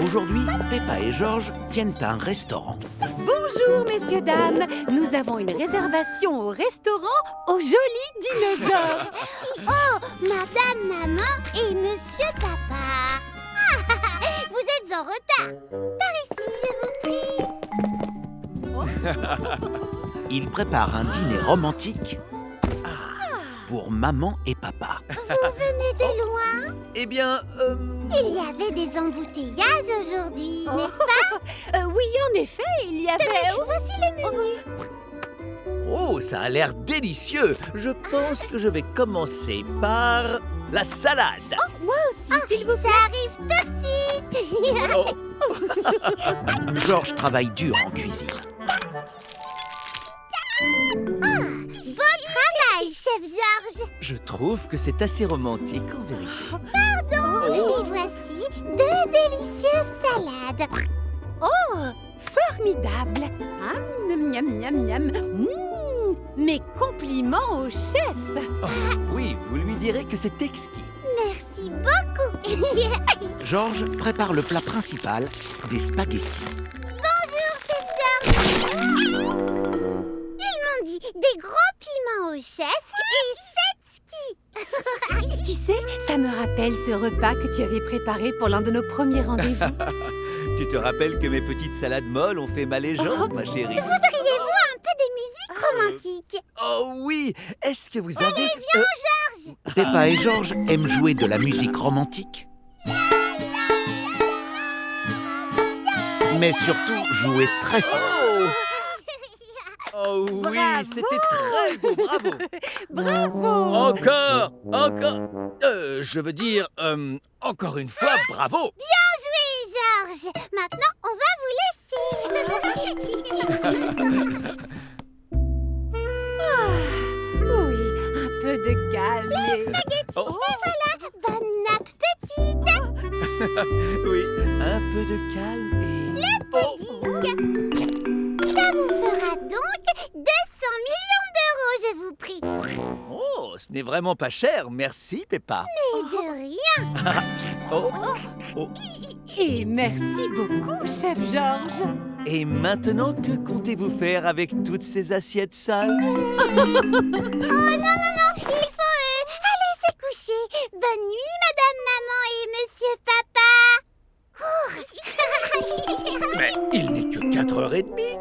Aujourd'hui, Peppa et Georges tiennent un restaurant. Bonjour, messieurs, dames. Nous avons une réservation au restaurant au Joli Dinosaure. Oh, madame, maman et monsieur papa. Vous êtes en retard. Par ici, je vous prie. Ils préparent un dîner romantique pour maman et papa. Vous venez de loin? Eh bien, Il y avait des embouteillages aujourd'hui, n'est-ce pas? Oui, en effet, il y avait... Voici le menu. oh, ça a l'air délicieux. Je pense que je vais commencer par la salade. Moi aussi, s'il vous plaît. Ça arrive tout de suite. Oh, Georges travaille dur en cuisine. Beau travail, chef Georges. je trouve que c'est assez romantique en vérité. Et voici 2 délicieuses salades. Oh, formidable. Miam, miam, miam, miam. Mes compliments au chef. Oui, vous lui direz que c'est exquis. Merci beaucoup. Georges prépare le plat principal, des spaghettis. Bonjour, chef Georges. Ils m'ont dit des gros piments au chef et 7 skis. Tu sais, ça me rappelle ce repas que tu avais préparé pour l'un de nos premiers rendez-vous. Tu te rappelles que mes petites salades molles ont fait ma légende, ma chérie? Voudriez-vous un peu de musique romantique? Oh oui! Est-ce que vous avez... Viens, Georges. Peppa et Georges aiment jouer de la musique romantique, mais surtout jouer très fort. Oh oui, Bravo! c'était très beau, bravo! Bravo. Encore! Je veux dire, encore une fois, bravo! Bien joué, Georges. Maintenant, on va vous laisser. Oui, un peu de calme. Oh, Bon appétit. oui, un peu de calme et... Ça vous fera donc 200 millions d'euros, je vous prie. Oh, ce n'est vraiment pas cher, merci Peppa. Et de rien. Oh, oh. Et merci beaucoup, chef Georges. Et maintenant, que comptez-vous faire avec toutes ces assiettes sales? Oh non, il faut aller se coucher. Bonne nuit, madame, maman et monsieur papa. Mais il n'est que 4h30.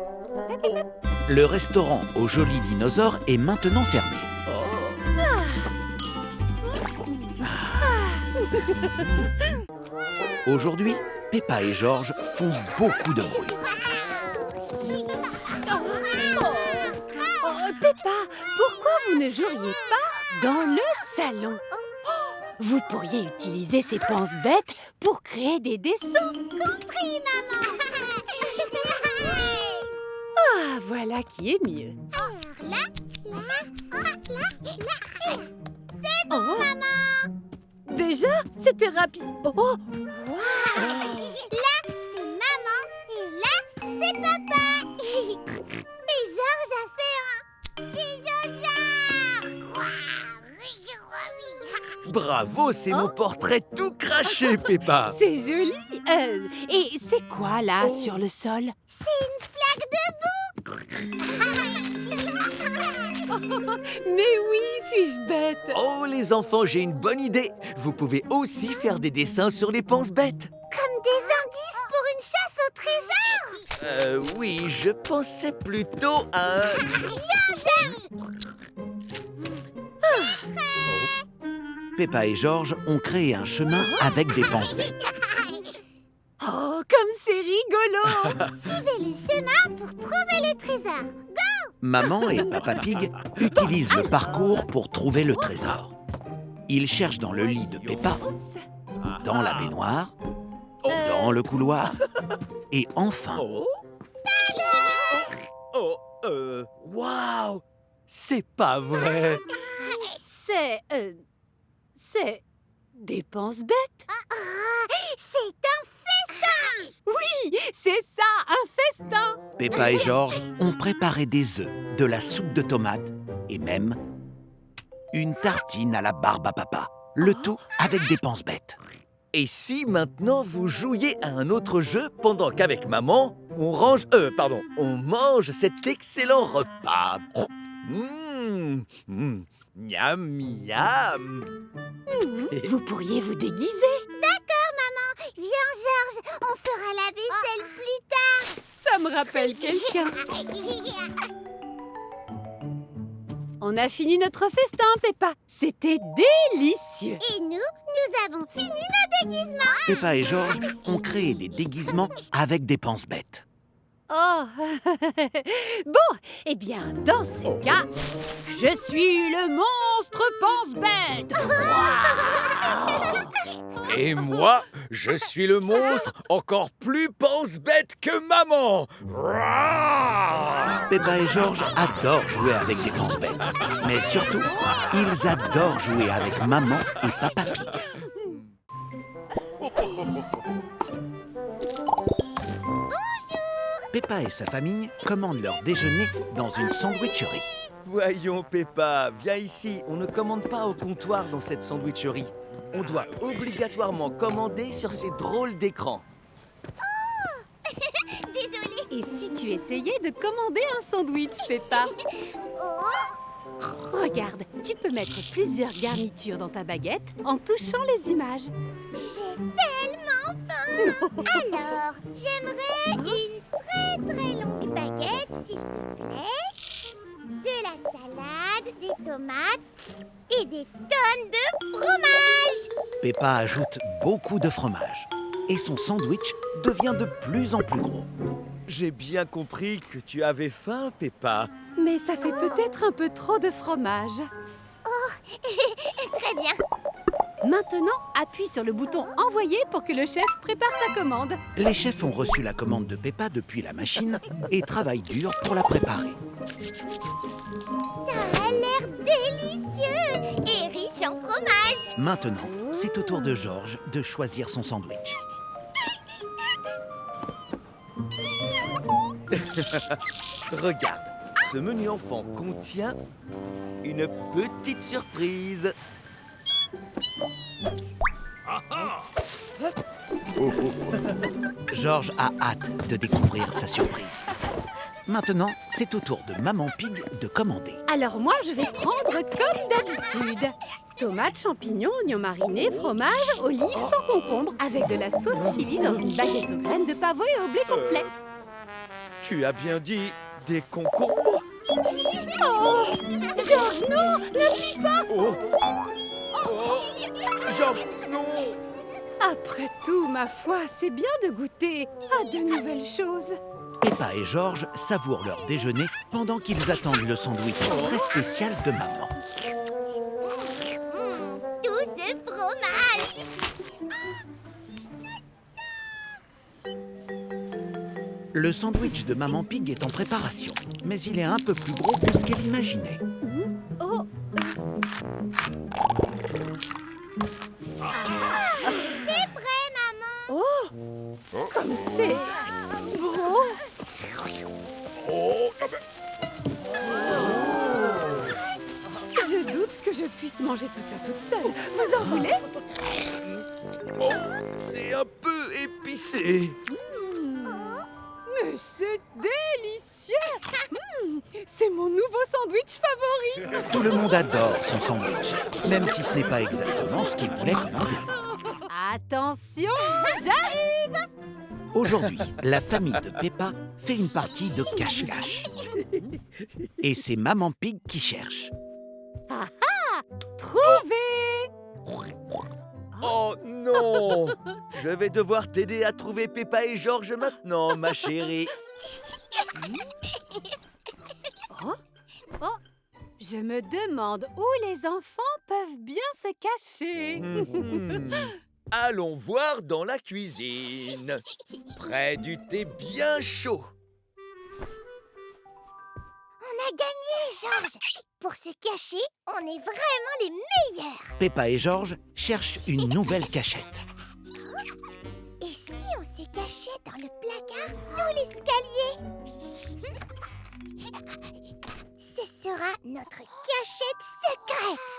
Le restaurant au Joli Dinosaure est maintenant fermé. Aujourd'hui, Peppa et Georges font beaucoup de bruit. Oh, Peppa, pourquoi vous ne joueriez pas dans le salon? Vous pourriez utiliser ces penses-bêtes pour créer des dessins. Compris, maman. Ah, voilà qui est mieux. Là. C'est bon, Oh. maman. Déjà, c'était rapide. Oh, Là, c'est maman. Et là, c'est papa. Et Georges a fait un dinosaure. Bravo, c'est mon portrait tout craché, Peppa. c'est joli. Et c'est quoi là sur le sol? C'est une flaque de Mais oui, suis-je bête? Oh, les enfants, j'ai une bonne idée. Vous pouvez aussi faire des dessins sur les penses-bêtes. comme des indices pour une chasse au trésor. Oui, je pensais plutôt à... Peppa et Georges ont créé un chemin avec des penses-bêtes. Oh, comme c'est rigolo. Suivez le chemin pour trouver le trésor. Maman et Papa Pig utilisent le parcours pour trouver le trésor. Ils cherchent dans le lit de Peppa, dans la baignoire, dans le couloir et enfin Oh. Waouh! C'est pas vrai. C'est des penses-bêtes. C'est un festin. Oui, c'est ça, un festin. Peppa et Georges ont préparé des œufs, de la soupe de tomates et même une tartine à la barbe à papa. Le tout avec des penses-bêtes. Et si maintenant vous jouiez à un autre jeu pendant qu'avec maman, on on mange cet excellent repas. Miam, miam. Vous pourriez vous déguiser. Viens, Georges, on fera la vaisselle plus tard. Ça me rappelle quelqu'un. On a fini notre festin, Peppa. C'était délicieux. Et nous avons fini nos déguisements. Peppa et Georges ont créé des déguisements avec des penses-bêtes. Oh. Bon, eh bien, dans ce cas, je suis le monstre pense-bête. Et moi, je suis le monstre encore plus pense-bête que maman. Peppa et Georges adorent jouer avec des penses-bêtes. Mais surtout, ils adorent jouer avec maman et papa Pig. Peppa et sa famille commandent leur déjeuner dans une sandwicherie. Voyons, Peppa, viens ici. On ne commande pas au comptoir dans cette sandwicherie. On doit obligatoirement commander sur ces drôles d'écrans. Désolée. Et si tu essayais de commander un sandwich, Peppa? Regarde, tu peux mettre plusieurs garnitures dans ta baguette en touchant les images. J'ai tellement faim. Alors, j'aimerais une très longue baguette, s'il te plaît. De la salade, des tomates et des tonnes de fromage. Peppa ajoute beaucoup de fromage. Et son sandwich devient de plus en plus gros. J'ai bien compris que tu avais faim, Peppa. Mais ça fait peut-être un peu trop de fromage. Très bien. Maintenant, appuie sur le bouton « Envoyer » pour que le chef prépare ta commande. Les chefs ont reçu la commande de Peppa depuis la machine et travaillent dur pour la préparer. Ça a l'air délicieux et riche en fromage. Maintenant, c'est au tour de Georges de choisir son sandwich. Regarde, ce menu enfant contient une petite surprise. Georges a hâte de découvrir sa surprise. Maintenant, c'est au tour de Maman Pig de commander. Alors moi, je vais prendre comme d'habitude. Tomates, champignons, oignons marinés, fromage, olives sans concombre avec de la sauce chili dans une baguette aux graines de pavot et au blé complet. Tu as bien dit des concombres? Oh, Georges, non, n'appuie pas. Oh. Georges, non. Après tout, ma foi, c'est bien de goûter à de nouvelles choses. Peppa et Georges savourent leur déjeuner pendant qu'ils attendent le sandwich très spécial de maman. Tout ce fromage. Le sandwich de Maman Pig est en préparation, mais il est un peu plus gros que ce qu'elle imaginait. Oh, C'est prêt, maman. oh, comme c'est gros. Je doute que je puisse manger tout ça toute seule. Vous en voulez? Oh, c'est un peu épicé. Mais c'est délicieux. C'est mon nouveau sandwich favori. Tout le monde adore son sandwich, même si ce n'est pas exactement ce qu'il voulait commander. Attention, j'arrive. Aujourd'hui, la famille de Peppa fait une partie de cache-cache. Et c'est Maman Pig qui cherche. Trouvé. Oh non! Je vais devoir t'aider à trouver Peppa et Georges maintenant, ma chérie. Oh, je me demande où les enfants peuvent bien se cacher. Allons voir dans la cuisine, près du thé bien chaud. On a gagné, Georges. Pour se cacher, on est vraiment les meilleurs. Peppa et Georges cherchent une nouvelle cachette. Et si on se cachait dans le placard sous l'escalier? Ce sera notre cachette secrète.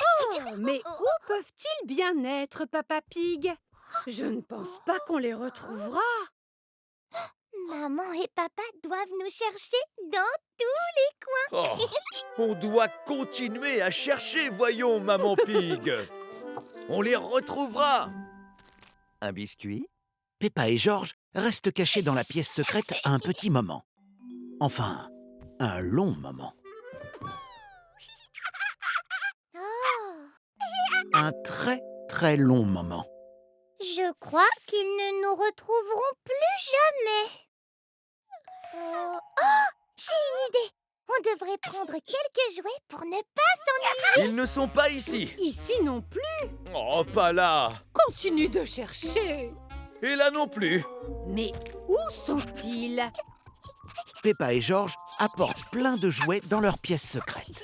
Oh, mais où peuvent-ils bien être, Papa Pig? Je ne pense pas qu'on les retrouvera. Maman et papa doivent nous chercher dans tous les coins. Oh, on doit continuer à chercher, voyons, Maman Pig. On les retrouvera. Un biscuit? Peppa et George restent cachés dans la pièce secrète un petit moment. Enfin, un long moment. Oh, Un très, très long moment. je crois qu'ils ne nous retrouveront plus jamais. Oh, j'ai une idée. On devrait prendre quelques jouets pour ne pas s'ennuyer. Ils ne sont pas ici. Ici non plus. Oh, pas là. Continue de chercher. Et là non plus. Mais où sont-ils? Peppa et George apportent plein de jouets dans leur pièce secrète.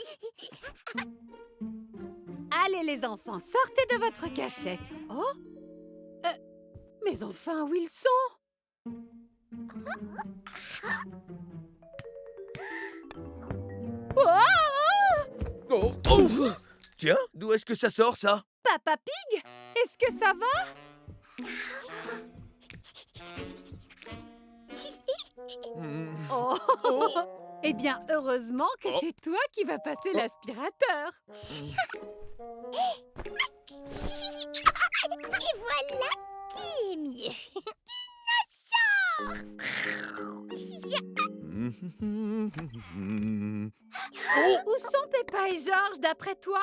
Allez les enfants, sortez de votre cachette. Oh mais enfin, où ils sont? Oh Oh, oh. Tiens, d'où est-ce que ça sort, ça? Papa Pig, est-ce que ça va? Oh. Eh bien, heureusement que c'est toi qui vas passer l'aspirateur. Et voilà qui est mieux. Où sont Peppa et George, d'après toi?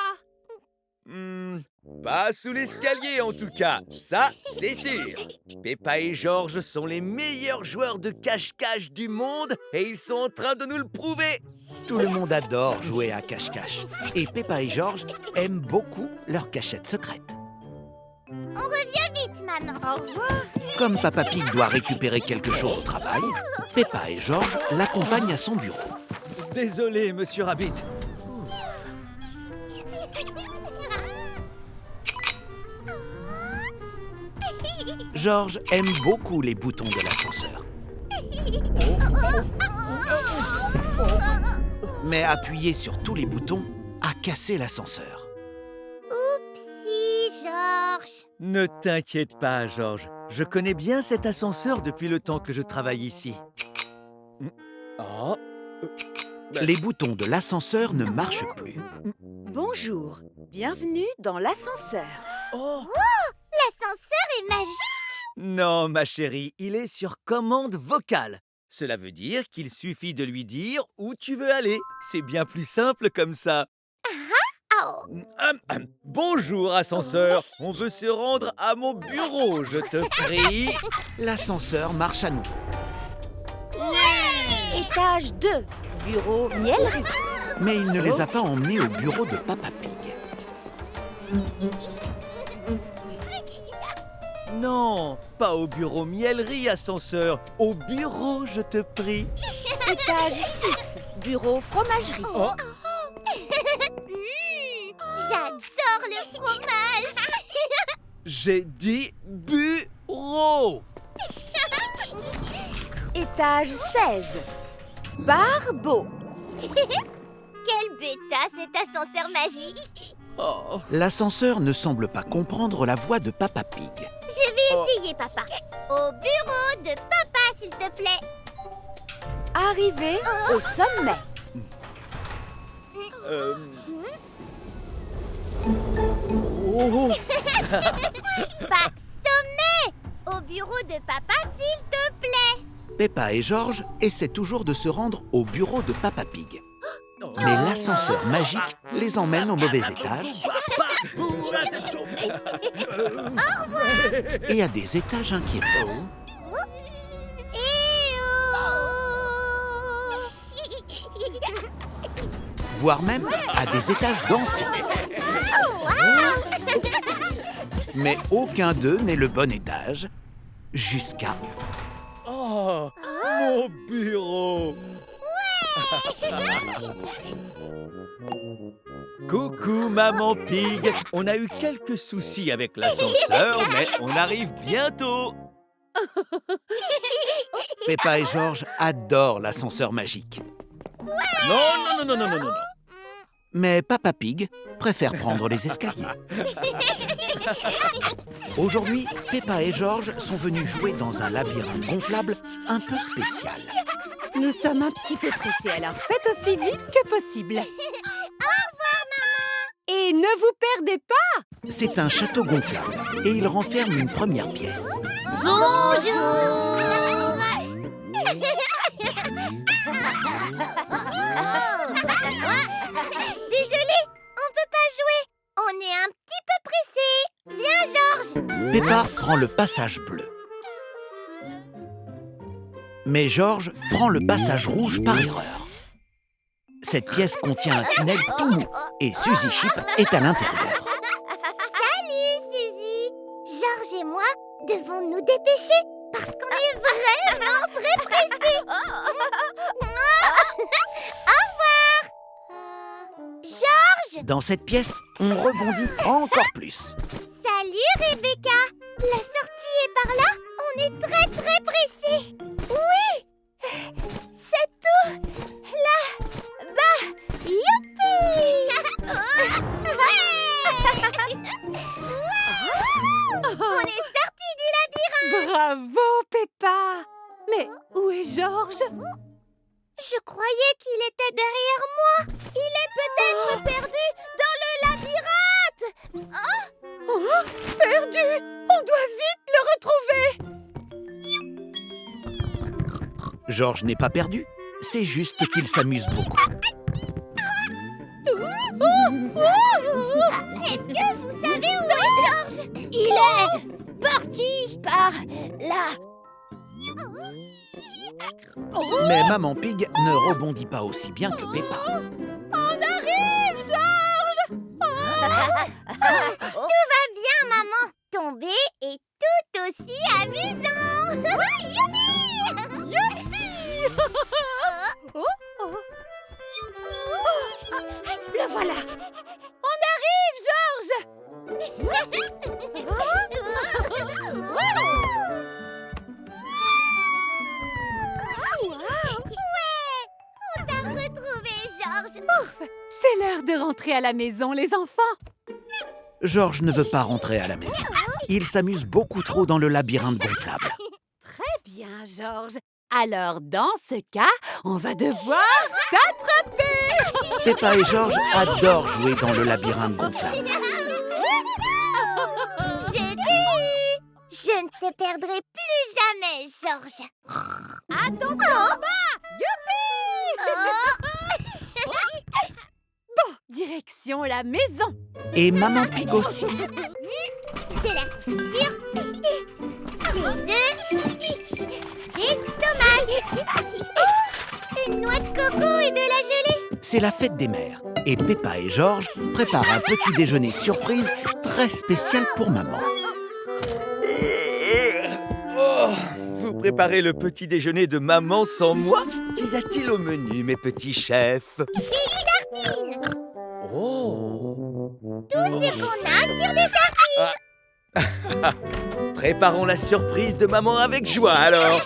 Pas sous l'escalier en tout cas, ça c'est sûr. Peppa et George sont les meilleurs joueurs de cache-cache du monde et ils sont en train de nous le prouver. Tout le monde adore jouer à cache-cache. Et Peppa et George aiment beaucoup leur cachette secrète. On revient vite, maman. Au revoir. Comme Papa Pig doit récupérer quelque chose au travail, Peppa et George l'accompagnent à son bureau. Désolé, Monsieur Rabbit. George aime beaucoup les boutons de l'ascenseur. Mais appuyer sur tous les boutons a cassé l'ascenseur. Oupsie, Georges. Ne t'inquiète pas, George. Je connais bien cet ascenseur depuis le temps que je travaille ici. Oh. Les boutons de l'ascenseur ne marchent plus. Bonjour, bienvenue dans l'ascenseur. Oh. L'ascenseur est magique. Non, ma chérie, il est sur commande vocale. Cela veut dire qu'il suffit de lui dire où tu veux aller. C'est bien plus simple comme ça. Oh, Bonjour, ascenseur. On veut se rendre à mon bureau, je te prie. L'ascenseur marche à nouveau. Étage 2, bureau Miellerie. Mais il ne les a pas emmenés au bureau de Papa Pig. Non, pas au bureau Miellerie, ascenseur. Au bureau, je te prie. Étage 6, bureau Fromagerie. Oh. J'adore le fromage. J'ai dit bureau. Étage 16, Barbeau. Quel bêta cet ascenseur magique. Oh. L'ascenseur ne semble pas comprendre la voix de Papa Pig. Je vais essayer, papa. Au bureau de papa, s'il te plaît. Arrivé au sommet. Oh. Pas sommet. Au bureau de papa, s'il te plaît. Peppa et George essaient toujours de se rendre au bureau de Papa Pig. Mais l'ascenseur magique les emmène au mauvais étage et à des étages inquiétants. Voire même à des étages dansants. Mais aucun d'eux n'est le bon étage, jusqu'à... Oh, mon bureau. Coucou, Maman Pig. On a eu quelques soucis avec l'ascenseur, mais on arrive bientôt. Peppa et George adorent l'ascenseur magique. Non. Mais Papa Pig préfère prendre les escaliers. Aujourd'hui, Peppa et George sont venus jouer dans un labyrinthe gonflable un peu spécial. Nous sommes un petit peu pressés, alors faites aussi vite que possible. Au revoir, maman. Et ne vous perdez pas! C'est un château gonflable et il renferme une première pièce. Bonjour. Désolé, on peut pas jouer. On est un petit peu pressé. Viens, George. Peppa prend le passage bleu. Mais George prend le passage rouge par erreur. Cette pièce contient un tunnel tout mou et Suzy Chip est à l'intérieur. Salut, Suzy. George et moi devons nous dépêcher parce qu'on est vraiment très pressés. Au revoir. George. Dans cette pièce, on rebondit encore plus. Salut, Rebecca. La sortie est par là. On est très pressés. Oui, c'est tout là-bas. Youpi. On est sortis du labyrinthe. Bravo, Peppa! Mais où est George? Je croyais qu'il était derrière moi. Il est peut-être perdu dans le labyrinthe. Oh, perdu! On doit vite le retrouver! George n'est pas perdu, c'est juste qu'il s'amuse beaucoup. Est-ce que vous savez où est George? Il est parti par là. Mais Maman Pig ne rebondit pas aussi bien que Peppa. On arrive, George! Tout va bien, maman. Tomber est tout aussi amusant. Youpi! Oh, oh. Le voilà! On arrive, George! Ouais, on t'a retrouvé, George. C'est l'heure de rentrer à la maison, les enfants! George ne veut pas rentrer à la maison. Il s'amuse beaucoup trop dans le labyrinthe gonflable. Très bien, George. Alors, dans ce cas, on va devoir t'attraper! Peppa et George adorent jouer dans le labyrinthe gonflable. Je t'ai eu. Je ne te perdrai plus jamais, George. Attention en bas! Youpi! Bon, direction la maison. Et Maman Pig aussi. De la confiture, des œufs, des tomates, une noix de coco et de la gelée. C'est la fête des mères. Et Peppa et George préparent un petit déjeuner surprise très spécial pour maman. Oh, vous préparez le petit déjeuner de maman sans moi? Qu'y a-t-il au menu, mes petits chefs? Tartines. Oh! Tout ce qu'on a sur des tartines. Préparons la surprise de maman avec joie, alors!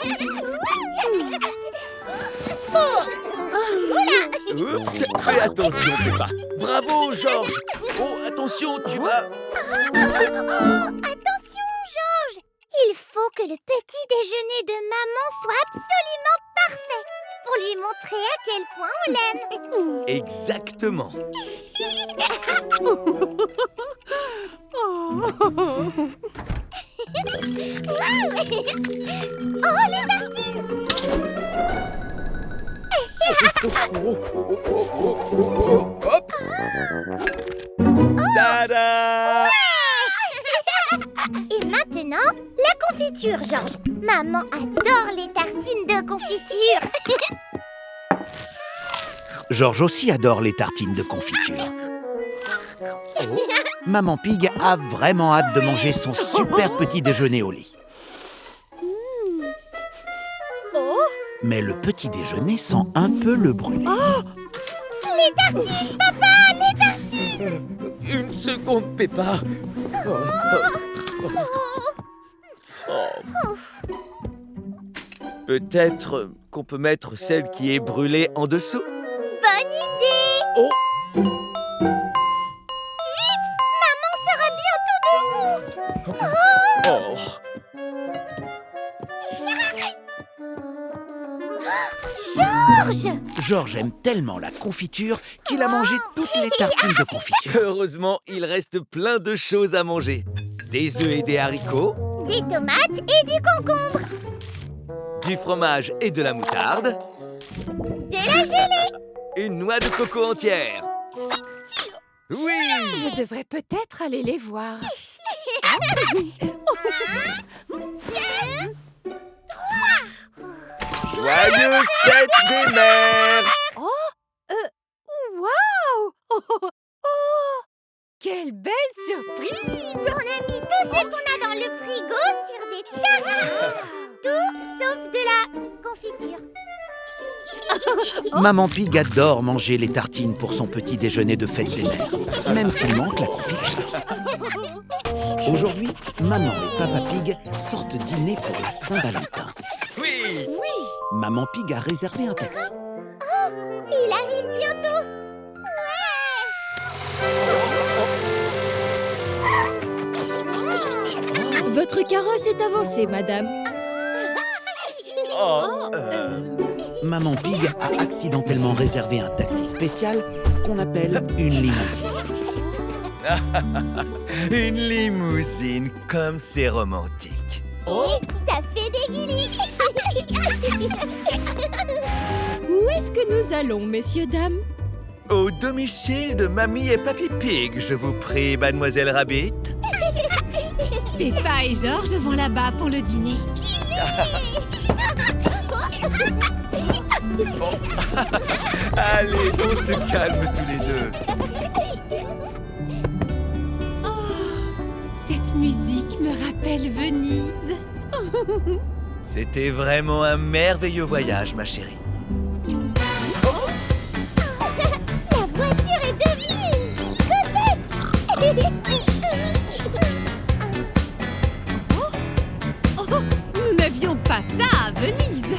Oups! Fais attention, Peppa! Bravo, George! Oh, attention, tu vas... Attention, George. Il faut que le petit déjeuner de maman soit absolument parfait pour lui montrer à quel point on l'aime. Exactement! Oh, les tartines. Hop! Tada! Et maintenant, la confiture, George. Maman adore les tartines de confiture. George aussi adore les tartines de confiture. Maman Pig a vraiment hâte de manger son super petit déjeuner au lit. Oh, Mais le petit déjeuner sent un peu le brûler. Les tartines, papa, les tartines. Une seconde, Peppa! Peut-être qu'on peut mettre celle qui est brûlée en dessous? Bonne idée. Oh! Georges! Georges aime tellement la confiture qu'il a mangé toutes les tartines de confiture. Heureusement, il reste plein de choses à manger. Des œufs et des haricots, Des tomates et du concombre. du fromage et de la moutarde, De la gelée. une noix de coco entière. Oui! Je devrais peut-être aller les voir. Joyeuse fête des mères! Waouh! Oh, quelle belle surprise! On a mis tout ce qu'on a dans le frigo sur des tartines. Tout sauf de la confiture. Maman Pig adore manger les tartines pour son petit déjeuner de fête des mères, même s'il manque la confiture. Aujourd'hui, Maman et Papa Pig sortent dîner pour la Saint-Valentin. Oui! Maman Pig a réservé un taxi. Il arrive bientôt. Votre carrosse est avancée, madame. Maman Pig a accidentellement réservé un taxi spécial qu'on appelle une limousine. Une limousine, comme c'est romantique. Ça fait des guilis. Où est-ce que nous allons, messieurs, dames? Au domicile de Mamie et Papy Pig, je vous prie, mademoiselle Rabbit. Peppa et Georges vont là-bas pour le dîner. Allez, on se calme tous les deux. Cette musique me rappelle Venise. C'était vraiment un merveilleux voyage, ma chérie. La voiture est devenue une discothèque. Nous n'avions pas ça à Venise.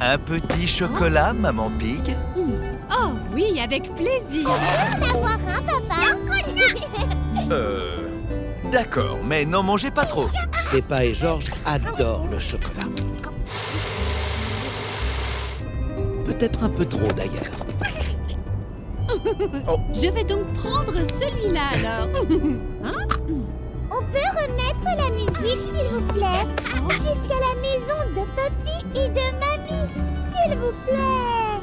Un petit chocolat, Maman Pig? Oh oui, avec plaisir. En avoir un, papa. D'accord, mais n'en mangez pas trop. Peppa et Georges adorent le chocolat. Peut-être un peu trop d'ailleurs. Je vais donc prendre celui-là alors. On peut remettre la musique, s'il vous plaît. Jusqu'à la maison de papy et de mamie. S'il vous plaît.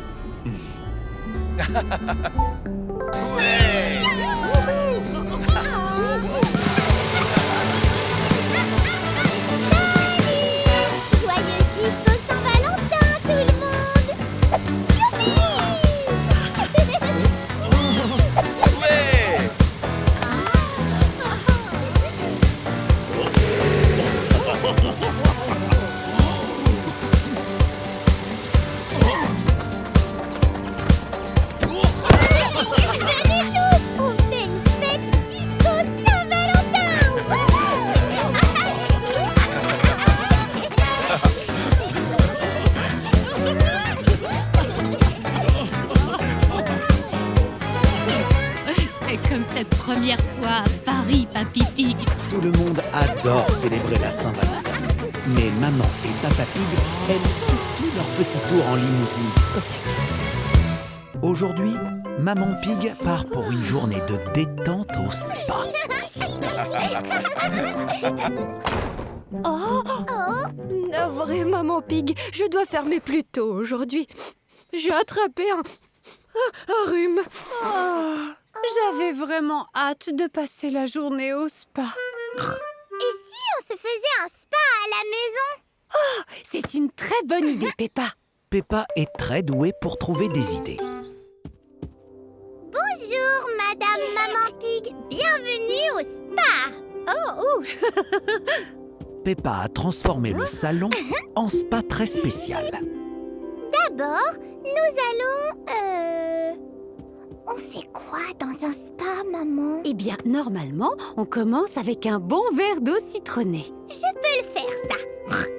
Joyeuse disco Saint-Valentin, tout le monde. Ouais! Venez tous, on fait une fête disco Saint-Valentin. C'est comme cette première fois à Paris, Papy Pig. Tout le monde adore célébrer la Saint-Valentin. Mais Maman et Papa Pig aiment surtout leur petit tour en limousine discothèque. Aujourd'hui, Maman Pig part pour une journée de détente au spa. Navré, maman Pig, je dois fermer plus tôt aujourd'hui. J'ai attrapé un rhume. J'avais vraiment hâte de passer la journée au spa. Et si on se faisait un spa à la maison? C'est une très bonne idée, Peppa. Peppa est très douée pour trouver des idées. Bonjour, Madame Maman Pig. Bienvenue au spa. Peppa a transformé le salon en spa très spécial. D'abord, nous allons... On fait quoi dans un spa, maman? Eh bien, normalement, on commence avec un bon verre d'eau citronnée. Je peux le faire, ça.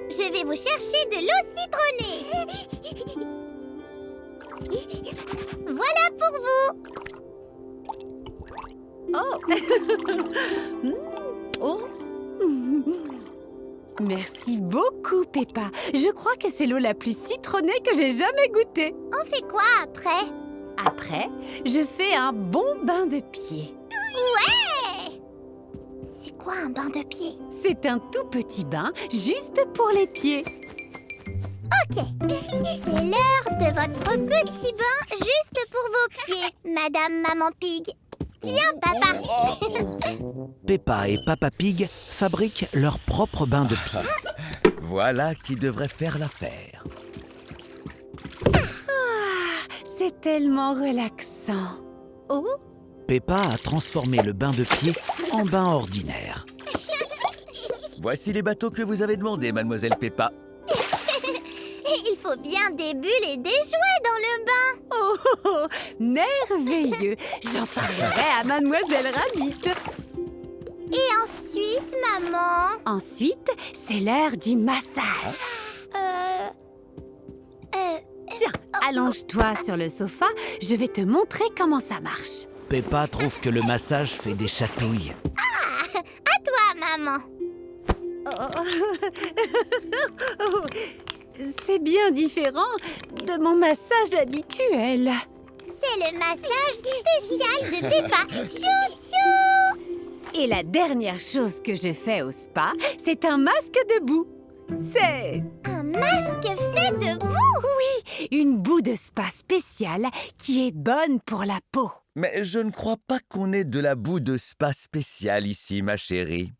Je vais vous chercher de l'eau citronnée. Voilà pour vous. Oh. Merci beaucoup, Peppa. Je crois que c'est l'eau la plus citronnée que j'ai jamais goûtée. On fait quoi après? Après, je fais un bon bain de pied. Ouais! C'est quoi un bain de pied? C'est un tout petit bain juste pour les pieds. Ok, c'est l'heure de votre petit bain juste pour vos pieds, Madame Maman Pig. Viens, papa. Peppa et Papa Pig fabriquent leur propre bain de pied. Voilà qui devrait faire l'affaire. C'est tellement relaxant. Oh, Peppa a transformé le bain de pied en bain ordinaire. Voici les bateaux que vous avez demandés, Mademoiselle Peppa. Il faut bien des bulles et des jouets dans le bain. oh, oh, oh, merveilleux. J'en parlerai à Mademoiselle Rabbit. Et ensuite, maman... Ensuite, c'est l'heure du massage. Tiens, allonge-toi sur le sofa. Je vais te montrer comment ça marche. Peppa trouve que le massage fait des chatouilles. À toi, maman. Oh, c'est bien différent de mon massage habituel. C'est le massage spécial de Peppa. Tchou, tchou. Et la dernière chose que je fais au spa, c'est un masque de boue. C'est Un masque fait de boue. une boue de spa spéciale qui est bonne pour la peau. Mais je ne crois pas qu'on ait de la boue de spa spéciale ici, ma chérie.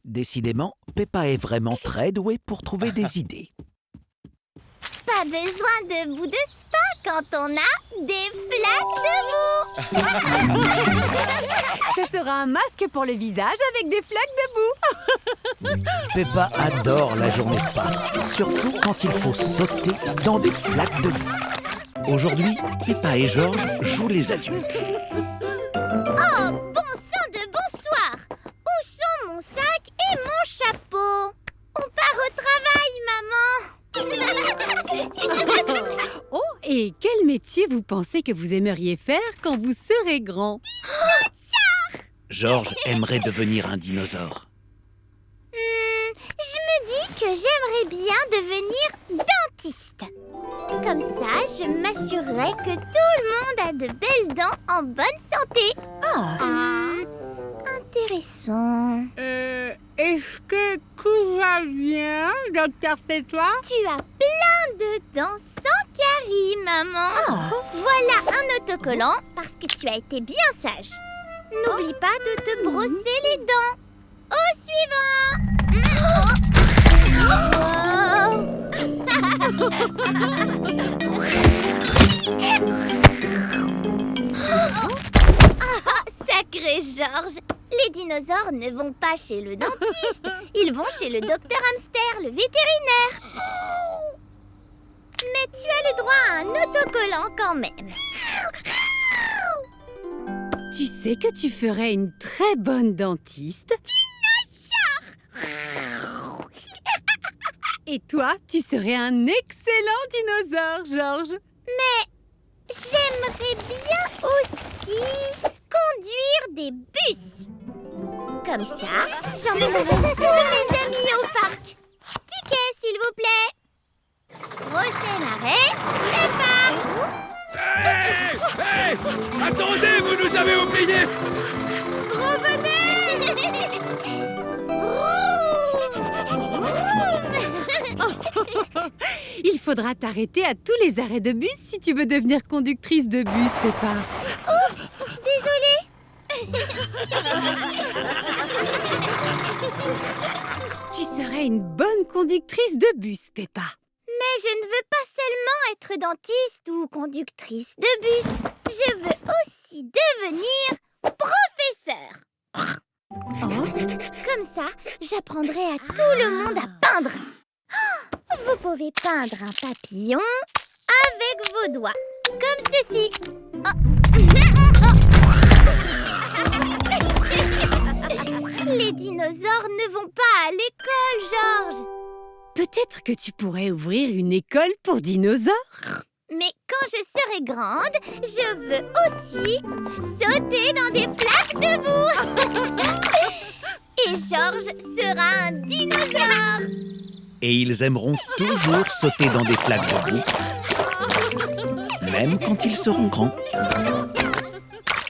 Décidément, Peppa est vraiment très douée pour trouver des idées. Pas besoin de boue de spa quand on a des flaques de boue. Ce sera un masque pour le visage avec des flaques de boue. Peppa adore la journée spa, surtout quand il faut sauter dans des flaques de boue. Aujourd'hui, Peppa et George jouent les adultes. Oh, bon sang de bonsoir. Où sont mon sac et mon chapeau? On part au travail, maman. Oh, et quel métier vous pensez que vous aimeriez faire quand vous serez grand? George aimerait devenir un dinosaure. Je me dis que j'aimerais bien devenir dentiste. Comme ça, je m'assurerai que tout le monde a de belles dents en bonne santé. Intéressant. Est-ce que tout va bien, docteur Peppa? Tu as plein de dents sans caries, maman. Voilà un autocollant parce que tu as été bien sage. N'oublie pas de te brosser les dents. Au suivant. Sacré Georges. Les dinosaures ne vont pas chez le dentiste. Ils vont chez le docteur Hamster, le vétérinaire. Mais tu as le droit à un autocollant quand même. Tu sais que tu ferais une très bonne dentiste. Et toi, tu serais un excellent dinosaure, Georges. J'aimerais bien aussi conduire des bus. Comme ça, j'emmènerai tous mes amis au parc. Ticket, s'il vous plaît. Prochain arrêt, les parcs. Hey! Attendez, vous nous avez oubliés! Revenez. Il faudra t'arrêter à tous les arrêts de bus si tu veux devenir conductrice de bus, Peppa. Oups, désolée. Tu serais une bonne conductrice de bus, Peppa. Mais je ne veux pas seulement être dentiste ou conductrice de bus. Je veux aussi devenir professeur. Comme ça, j'apprendrai à tout le monde à peindre. Vous pouvez peindre un papillon avec vos doigts, comme ceci. Les dinosaures ne vont pas à l'école, Georges. Peut-être que tu pourrais ouvrir une école pour dinosaures. Mais quand je serai grande, je veux aussi sauter dans des flaques de boue. et Georges sera un dinosaure. Et ils aimeront toujours sauter dans des flaques de boue, même quand ils seront grands.